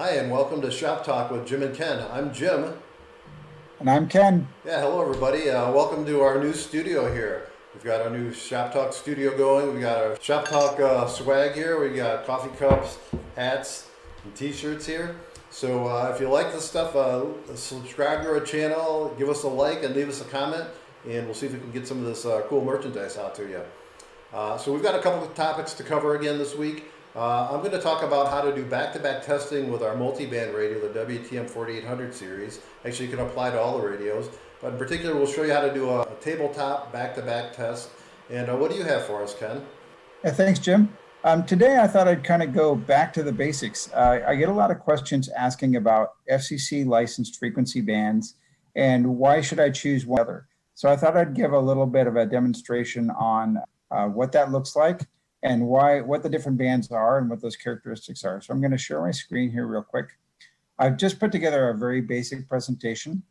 Hi, and welcome to Shop Talk with Jim and Ken. I'm Jim. And I'm Ken. Yeah, hello everybody. Welcome to our new studio here. We've got our new Shop Talk studio going. We got our Shop Talk swag here. We got coffee cups, hats, and t-shirts here. So if you like this stuff, subscribe to our channel, give us a like, and leave us a comment, and we'll see if we can get some of this cool merchandise out to you. So we've got a couple of topics to cover again this week. I'm going to talk about how to do back-to-back testing with our multi-band radio, the WTM 4800 series. Actually, you can apply to all the radios, but in particular, we'll show you how to do a tabletop back-to-back test. And what do you have for us, Ken? Yeah, thanks, Jim. Today, I thought I'd kind of go back to the basics. I get a lot of questions asking about FCC licensed frequency bands and why should I choose one other. So I thought I'd give a little bit of a demonstration on what that looks like and what the different bands are and what those characteristics are. So I'm going to share my screen here real quick. I've just put together a very basic presentation,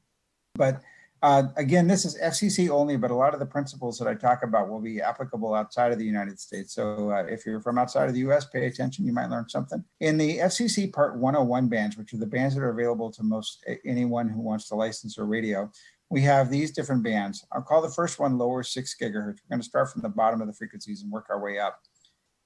but again, this is FCC only, but a lot of the principles that I talk about will be applicable outside of the United States. So if you're from outside of the US, pay attention, you might learn something. In the FCC Part 101 bands, which are the bands that are available to anyone who wants to license a radio, we have these different bands. I'll call the first one lower 6 gigahertz. We're going to start from the bottom of the frequencies and work our way up.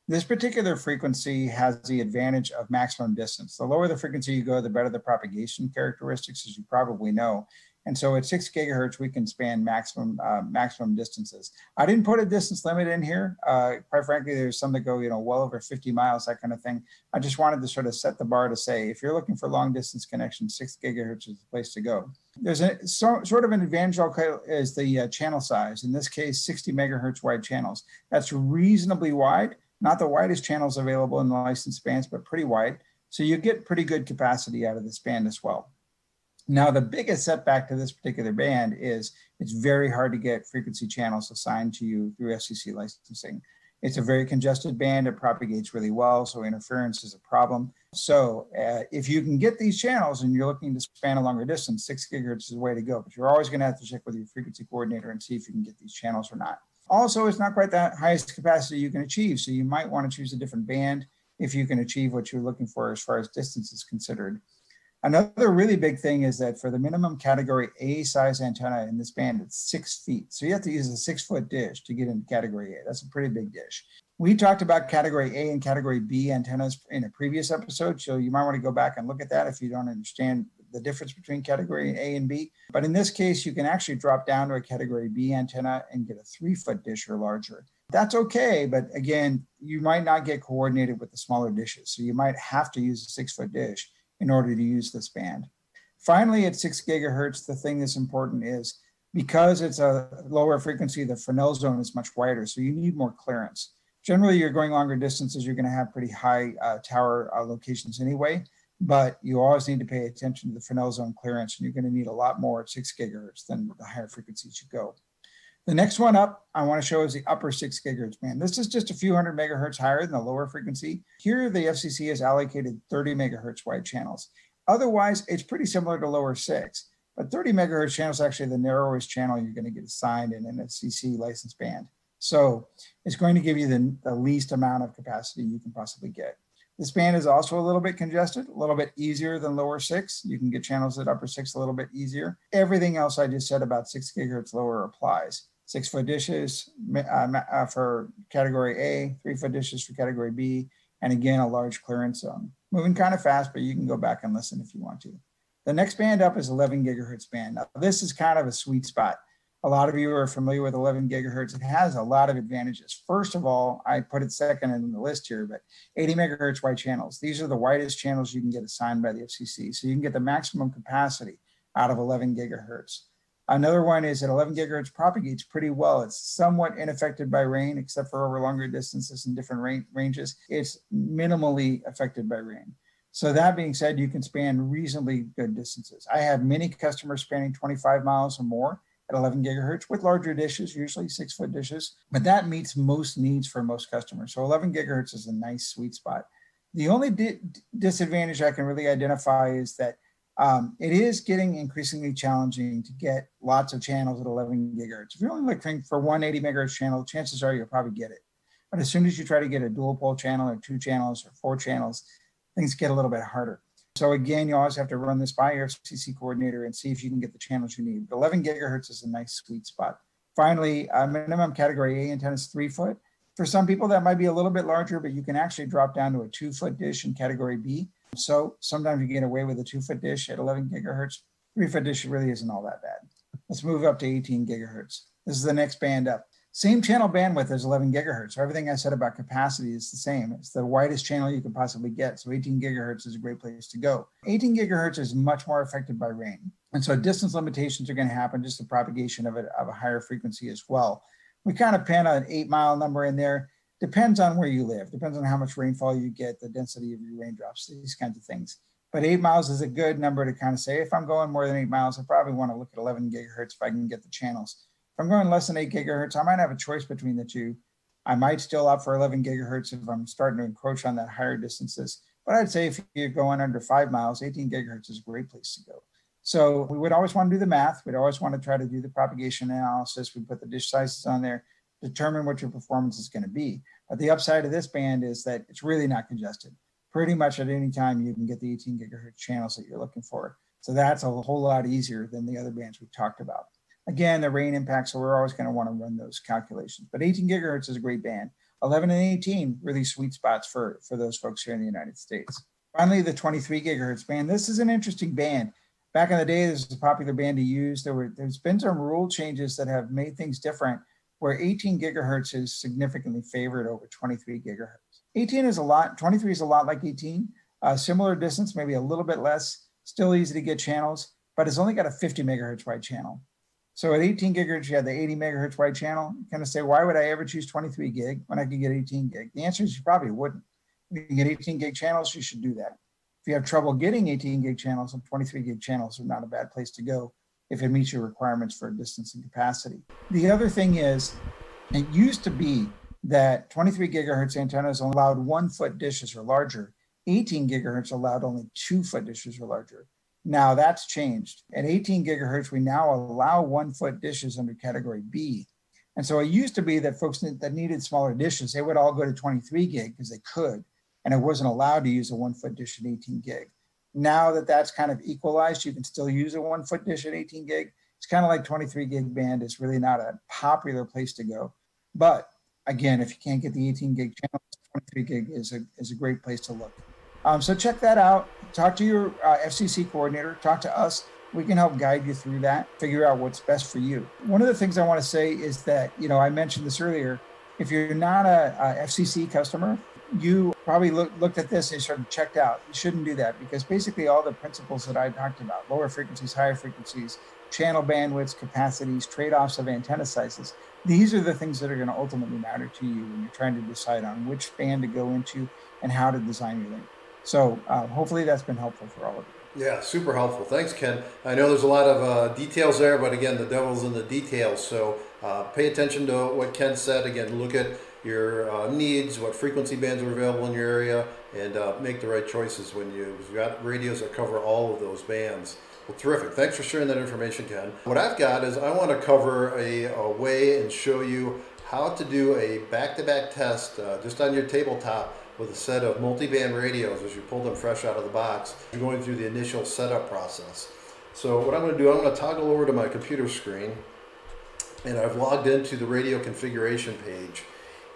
This particular frequency has the advantage of maximum distance. The lower the frequency you go, the better the propagation characteristics, as you probably know. And so at 6 gigahertz, we can span maximum distances. I didn't put a distance limit in here. Quite frankly, there's some that go, well over 50 miles, that kind of thing. I just wanted to sort of set the bar to say, if you're looking for long distance connection, 6 gigahertz is the place to go. There's sort of an advantage is the channel size. In this case, 60 megahertz wide channels. That's reasonably wide. Not the widest channels available in the licensed bands, but pretty wide. So you get pretty good capacity out of this band as well. Now, the biggest setback to this particular band is it's very hard to get frequency channels assigned to you through FCC licensing. It's a very congested band. It propagates really well, so interference is a problem. So if you can get these channels and you're looking to span a longer distance, 6 gigahertz is the way to go. But you're always going to have to check with your frequency coordinator and see if you can get these channels or not. Also, it's not quite that highest capacity you can achieve, so you might want to choose a different band if you can achieve what you're looking for as far as distance is considered. Another really big thing is that for the minimum category A size antenna in this band, it's 6 feet. So you have to use a 6-foot dish to get into category A. That's a pretty big dish. We talked about category A and category B antennas in a previous episode, so you might want to go back and look at that if you don't understand the difference between category A and B. But in this case, you can actually drop down to a category B antenna and get a 3-foot dish or larger. That's okay, but again, you might not get coordinated with the smaller dishes. So you might have to use a 6-foot dish in order to use this band. Finally, at 6 gigahertz, the thing that's important is because it's a lower frequency, the Fresnel zone is much wider, so you need more clearance. Generally, you're going longer distances, you're going to have pretty high tower locations anyway, but you always need to pay attention to the Fresnel zone clearance, and you're going to need a lot more at 6 gigahertz than the higher frequencies you go. The next one up I want to show is the upper 6 gigahertz band. This is just a few hundred megahertz higher than the lower frequency. Here, the FCC has allocated 30 megahertz wide channels. Otherwise, it's pretty similar to lower 6, but 30 megahertz channel is actually the narrowest channel you're going to get assigned in an FCC licensed band. So it's going to give you the least amount of capacity you can possibly get. This band is also a little bit congested, a little bit easier than lower 6. You can get channels at upper 6 a little bit easier. Everything else I just said about 6 gigahertz lower applies. 6-foot dishes for category A, 3-foot dishes for category B, and again, a large clearance zone. Moving kind of fast, but you can go back and listen if you want to. The next band up is 11 gigahertz band. Now, this is kind of a sweet spot. A lot of you are familiar with 11 gigahertz. It has a lot of advantages. First of all, I put it second in the list here, but 80 megahertz wide channels. These are the widest channels you can get assigned by the FCC. So you can get the maximum capacity out of 11 gigahertz. Another one is that 11 gigahertz propagates pretty well. It's somewhat unaffected by rain, except for over longer distances and different ranges. It's minimally affected by rain. So that being said, you can span reasonably good distances. I have many customers spanning 25 miles or more at 11 gigahertz with larger dishes, usually 6-foot dishes, but that meets most needs for most customers. So 11 gigahertz is a nice sweet spot. The only disadvantage I can really identify is that it is getting increasingly challenging to get lots of channels at 11 gigahertz. If you're only looking for one 80 megahertz channel, chances are you'll probably get it. But as soon as you try to get a dual pole channel or 2 channels or 4 channels, things get a little bit harder. So again, you always have to run this by your FCC coordinator and see if you can get the channels you need. But 11 gigahertz is a nice sweet spot. Finally, minimum category A antenna is 3 foot. For some people, that might be a little bit larger, but you can actually drop down to a 2 foot dish in category B. So sometimes you get away with a 2 foot dish at 11 gigahertz. 3 foot dish really isn't all that bad. Let's move up to 18 gigahertz. This is the next band up. Same channel bandwidth as 11 gigahertz. So everything I said about capacity is the same. It's the widest channel you could possibly get. So 18 gigahertz is a great place to go. 18 gigahertz is much more affected by rain. And so distance limitations are going to happen, just the propagation of a higher frequency as well. We kind of pin an 8-mile number in there. Depends on where you live. Depends on how much rainfall you get, the density of your raindrops, these kinds of things. But 8 miles is a good number to kind of say, if I'm going more than 8 miles, I probably want to look at 11 gigahertz if I can get the channels. If I'm going less than 8 gigahertz, I might have a choice between the two. I might still opt for 11 gigahertz if I'm starting to encroach on that higher distances. But I'd say if you're going under 5 miles, 18 gigahertz is a great place to go. So we would always want to do the math. We'd always want to try to do the propagation analysis. We put the dish sizes on there, determine what your performance is going to be. But the upside of this band is that it's really not congested. Pretty much at any time you can get the 18 gigahertz channels that you're looking for. So that's a whole lot easier than the other bands we've talked about. Again, the rain impact, so we're always going to want to run those calculations. But 18 gigahertz is a great band. 11 and 18, really sweet spots for those folks here in the United States. Finally, the 23 gigahertz band. This is an interesting band. Back in the day, this was a popular band to use. There's been some rule changes that have made things different, where 18 gigahertz is significantly favored over 23 gigahertz. 18 is a lot, 23 is a lot like 18. Similar distance, maybe a little bit less, still easy to get channels, but it's only got a 50 megahertz wide channel. So at 18 gigahertz, you have the 80 megahertz wide channel. You kind of say, why would I ever choose 23 gig when I could get 18 gig? The answer is you probably wouldn't. If you can get 18 gig channels, you should do that. If you have trouble getting 18 gig channels, and 23 gig channels are not a bad place to go if it meets your requirements for distance and capacity. The other thing is, it used to be that 23 gigahertz antennas allowed 1 foot dishes or larger. 18 gigahertz allowed only 2 foot dishes or larger. Now that's changed. At 18 gigahertz, we now allow 1 foot dishes under category B. And so it used to be that folks that needed smaller dishes, they would all go to 23 gig because they could, and it wasn't allowed to use a 1 foot dish at 18 gig. Now that that's kind of equalized, you can still use a 1 foot dish at 18 gig. It's kind of like 23 gig band is really not a popular place to go. But again, if you can't get the 18 gig channel, 23 gig is a great place to look. So check that out. Talk to your FCC coordinator. Talk to us. We can help guide you through that, figure out what's best for you. One of the things I want to say is that, I mentioned this earlier, if you're not a FCC customer, you probably looked at this and sort of checked out. You shouldn't do that because basically all the principles that I talked about, lower frequencies, higher frequencies, channel bandwidths, capacities, trade-offs of antenna sizes, these are the things that are going to ultimately matter to you when you're trying to decide on which band to go into and how to design your link. So hopefully that's been helpful for all of you. Yeah, super helpful. Thanks, Ken. I know there's a lot of details there, but again, the devil's in the details. So pay attention to what Ken said. Again, look at your needs, what frequency bands are available in your area, and make the right choices when you've got radios that cover all of those bands. Well, terrific. Thanks for sharing that information, Ken. What I've got is I want to cover a way and show you how to do a back-to-back test just on your tabletop with a set of multi-band radios as you pull them fresh out of the box. You're going through the initial setup process. So what I'm going to do, I'm going to toggle over to my computer screen, and I've logged into the radio configuration page.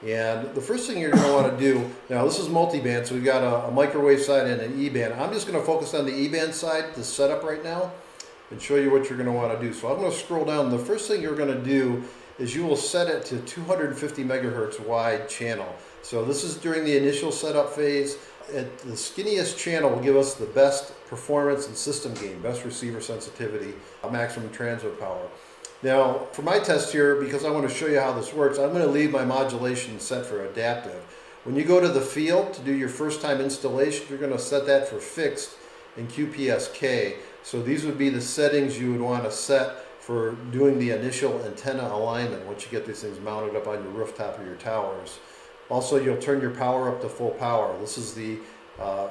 And the first thing you're going to want to do, now this is multi-band, so we've got a microwave side and an E-band. I'm just going to focus on the E-band side, the setup right now, and show you what you're going to want to do. So I'm going to scroll down. The first thing you're going to do is you will set it to 250 megahertz wide channel. So this is during the initial setup phase. The skinniest channel will give us the best performance and system gain, best receiver sensitivity, maximum transmit power. Now, for my test here, because I want to show you how this works, I'm going to leave my modulation set for adaptive. When you go to the field to do your first time installation, you're going to set that for fixed in QPSK. So these would be the settings you would want to set for doing the initial antenna alignment once you get these things mounted up on your rooftop or your towers. Also, you'll turn your power up to full power. This is the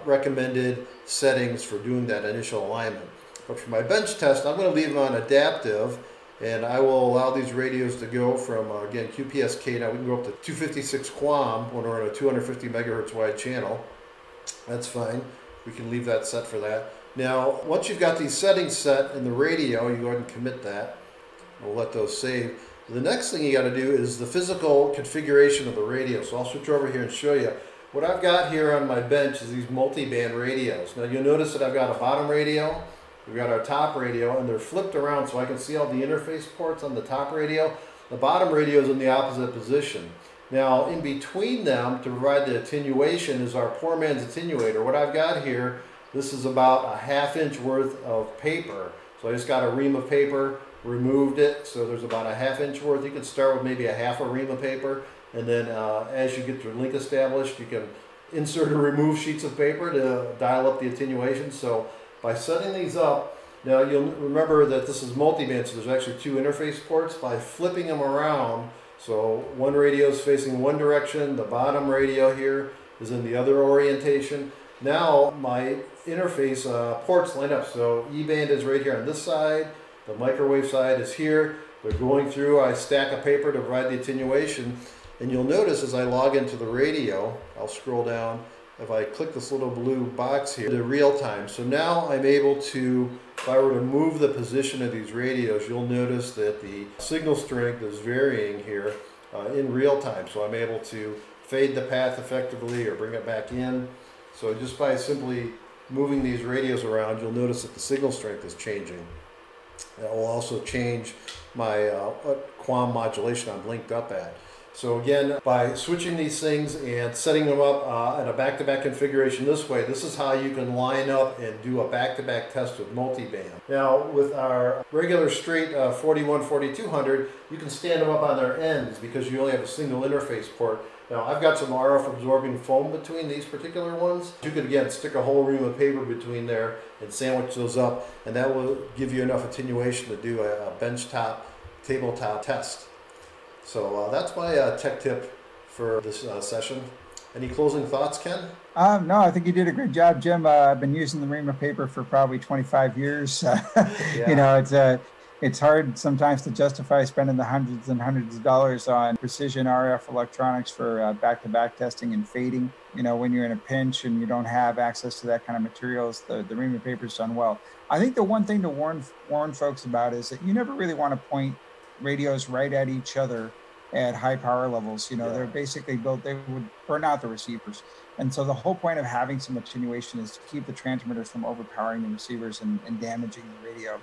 recommended settings for doing that initial alignment. But for my bench test, I'm going to leave them on adaptive, and I will allow these radios to go from, again, QPSK. Now we can go up to 256 QAM when we're on a 250 megahertz wide channel. That's fine. we can leave that set for that. Now, once you've got these settings set in the radio, you go ahead and commit that. We'll let those save. The next thing you got to do is the physical configuration of the radio. So I'll switch over here and show you. What I've got here on my bench is these multi-band radios. Now you'll notice that I've got a bottom radio, we've got our top radio, and they're flipped around so I can see all the interface ports on the top radio. The bottom radio is in the opposite position. Now in between them, to provide the attenuation, is our poor man's attenuator. What I've got here, this is about a ½ inch worth of paper. So I just got a ream of paper, removed it, so there's about a ½ inch worth. You can start with maybe a half a ream of paper, and then as you get your link established, you can insert or remove sheets of paper to dial up the attenuation. So by setting these up, now you'll remember that this is multi-band, so there's actually 2 interface ports. By flipping them around, so one radio is facing one direction, the bottom radio here is in the other orientation. Now my interface ports line up, so E-band is right here on this side, the microwave side is here. They're going through, I stack a paper to provide the attenuation. And you'll notice as I log into the radio, I'll scroll down, if I click this little blue box here, the real time. So now I'm able to, if I were to move the position of these radios, you'll notice that the signal strength is varying here in real time. So I'm able to fade the path effectively or bring it back in. So just by simply moving these radios around, you'll notice that the signal strength is changing. That will also change my QAM modulation I'm linked up at. So again, by switching these things and setting them up in a back-to-back configuration this way, this is how you can line up and do a back-to-back test with multi-band. Now with our regular straight 41, 4200, you can stand them up on their ends because you only have a single interface port. Now I've got some RF absorbing foam between these particular ones. You could again stick a whole ream of paper between there and sandwich those up, and that will give you enough attenuation to do a benchtop, tabletop test. So that's my tech tip for this session. Any closing thoughts, Ken? No, I think you did a great job, Jim. I've been using the ream of paper for probably 25 years. Yeah. You know, it's hard sometimes to justify spending the hundreds and hundreds of dollars on precision RF electronics for back-to-back testing and fading. You know, when you're in a pinch and you don't have access to that kind of materials, the ream of paper's done well. I think the one thing to warn folks about is that you never really want to point radios right at each other at high power levels. You know, they're basically built, they would burn out the receivers. And so the whole point of having some attenuation is to keep the transmitters from overpowering the receivers and damaging the radio.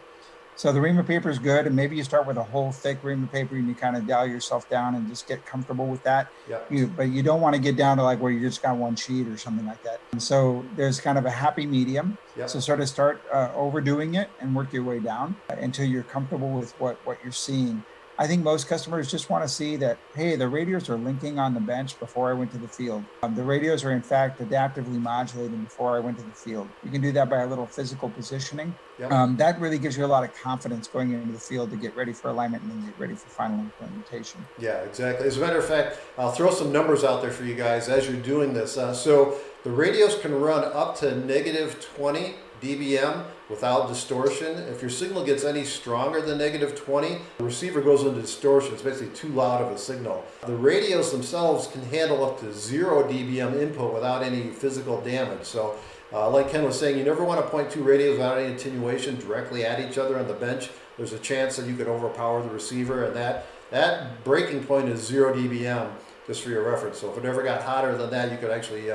So the ream of paper is good, and maybe you start with a whole thick ream of paper and you kind of dial yourself down and just get comfortable with that. But you don't want to get down to like where you just got one sheet or something like that. And so there's kind of a happy medium. So sort of start overdoing it and work your way down until you're comfortable with what you're seeing. I think most customers just want to see that, hey, the radios are linking on the bench before I went to the field. The radios are in fact adaptively modulating before I went to the field. You can do that by a little physical positioning. That really gives you a lot of confidence going into the field to get ready for alignment and then get ready for final implementation. Yeah, exactly. As a matter of fact, I'll throw some numbers out there for you guys as you're doing this. So the radios can run up to -20 dBm without distortion. If your signal gets any stronger than -20, the receiver goes into distortion. It's basically too loud of a signal. The radios themselves can handle up to 0 dBm input without any physical damage. So like Ken was saying, you never want to point two radios without any attenuation directly at each other on the bench. There's a chance that you could overpower the receiver, and that breaking point is 0 dBm, just for your reference. So if it ever got hotter than that, you could actually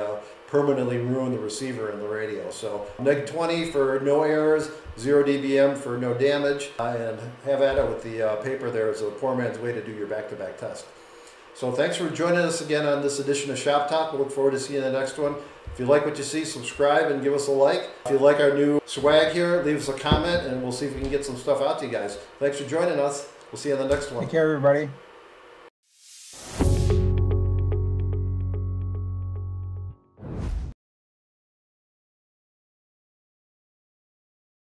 permanently ruin the receiver and the radio. So -20 for no errors, 0 dBm for no damage, and have at it with the paper there as a poor man's way to do your back-to-back test. So thanks for joining us again on this edition of Shop Talk. We look forward to seeing you in the next one. If you like what you see, subscribe and give us a like. If you like our new swag here, leave us a comment and we'll see if we can get some stuff out to you guys. Thanks for joining us. We'll see you in the next one. Take care, everybody.